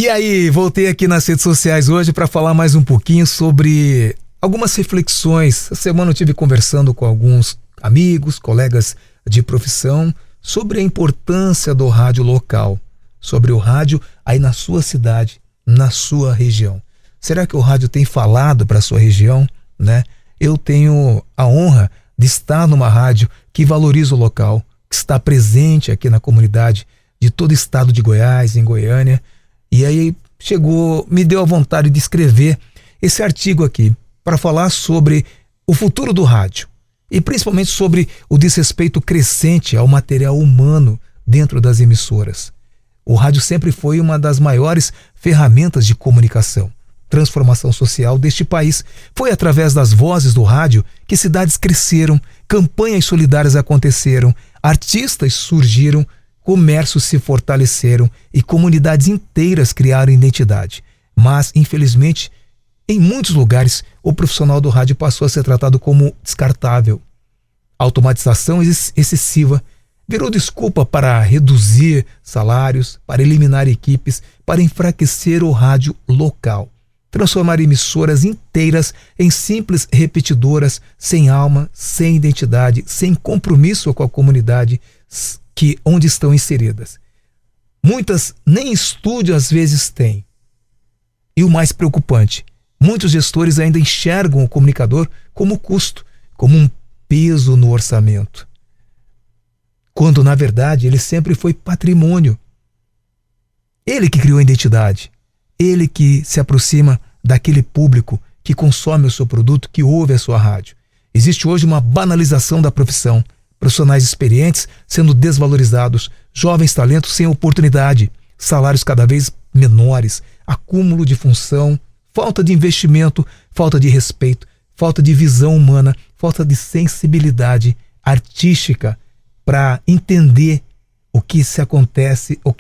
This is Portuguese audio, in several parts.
E aí, voltei aqui nas redes sociais hoje para falar mais um pouquinho sobre algumas reflexões. Essa semana eu estive conversando com alguns amigos, colegas de profissão, sobre a importância do rádio local, sobre o rádio aí na sua cidade, na sua região. Será que o rádio tem falado para a sua região, né? Eu tenho a honra de estar numa rádio que valoriza o local, que está presente aqui na comunidade de todo o estado de Goiás, em Goiânia. E aí me deu a vontade de escrever esse artigo aqui para falar sobre o futuro do rádio e principalmente sobre o desrespeito crescente ao material humano dentro das emissoras. O rádio sempre foi uma das maiores ferramentas de comunicação, transformação social deste país. Foi através das vozes do rádio que cidades cresceram, campanhas solidárias aconteceram, artistas surgiram, comércios se fortaleceram e comunidades inteiras criaram identidade. Mas, infelizmente, em muitos lugares, o profissional do rádio passou a ser tratado como descartável. A automatização excessiva virou desculpa para reduzir salários, para eliminar equipes, para enfraquecer o rádio local, transformar emissoras inteiras em simples repetidoras, sem alma, sem identidade, sem compromisso com a comunidade onde estão inseridas. Muitas nem estúdio às vezes têm. E o mais preocupante, muitos gestores ainda enxergam o comunicador como custo, como um peso no orçamento, quando na verdade ele sempre foi patrimônio. Ele que criou a identidade, ele que se aproxima daquele público que consome o seu produto, que ouve a sua rádio. Existe hoje uma banalização da profissão, profissionais experientes sendo desvalorizados, jovens talentos sem oportunidade, salários cada vez menores, acúmulo de função, falta de investimento, falta de respeito, falta de visão humana, falta de sensibilidade artística para entender o que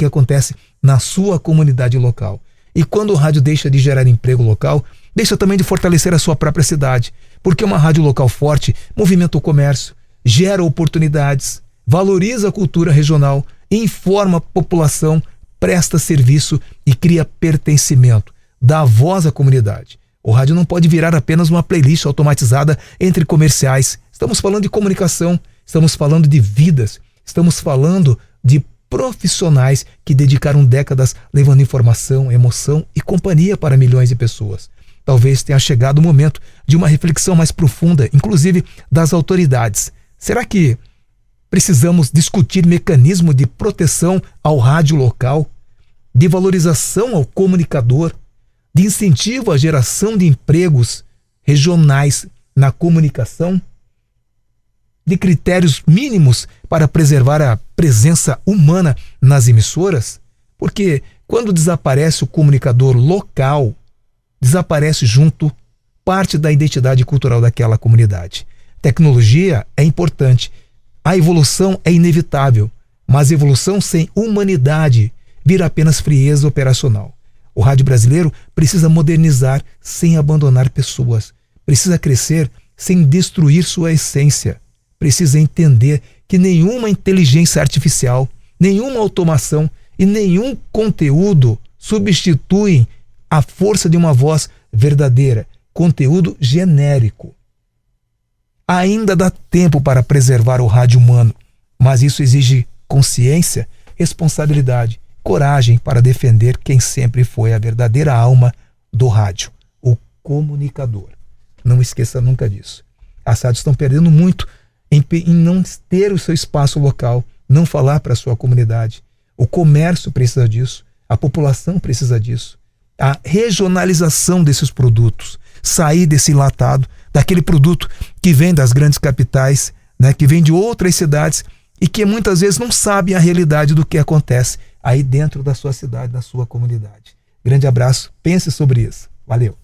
acontece na sua comunidade local. E quando o rádio deixa de gerar emprego local, deixa também de fortalecer a sua própria cidade, porque uma rádio local forte movimenta o comércio, gera oportunidades, valoriza a cultura regional, informa a população, presta serviço e cria pertencimento, dá voz à comunidade. O rádio não pode virar apenas uma playlist automatizada entre comerciais. Estamos falando de comunicação, estamos falando de vidas, estamos falando de profissionais que dedicaram décadas levando informação, emoção e companhia para milhões de pessoas. Talvez tenha chegado o momento de uma reflexão mais profunda, inclusive das autoridades. Será que precisamos discutir mecanismo de proteção ao rádio local, de valorização ao comunicador, de incentivo à geração de empregos regionais na comunicação, de critérios mínimos para preservar a presença humana nas emissoras? Porque quando desaparece o comunicador local, desaparece junto parte da identidade cultural daquela comunidade. Tecnologia é importante, a evolução é inevitável, mas evolução sem humanidade vira apenas frieza operacional. O rádio brasileiro precisa modernizar sem abandonar pessoas, precisa crescer sem destruir sua essência, precisa entender que nenhuma inteligência artificial, nenhuma automação e nenhum conteúdo substituem a força de uma voz verdadeira, conteúdo genérico. Ainda dá tempo para preservar o rádio humano, mas isso exige consciência, responsabilidade, coragem para defender quem sempre foi a verdadeira alma do rádio, o comunicador. Não esqueça nunca disso. As rádios estão perdendo muito em não ter o seu espaço local, não falar para a sua comunidade. O comércio precisa disso, a população precisa disso. A regionalização desses produtos, sair desse enlatado, daquele produto que vem das grandes capitais, né, que vem de outras cidades e que muitas vezes não sabem a realidade do que acontece aí dentro da sua cidade, da sua comunidade. Grande abraço, pense sobre isso. Valeu!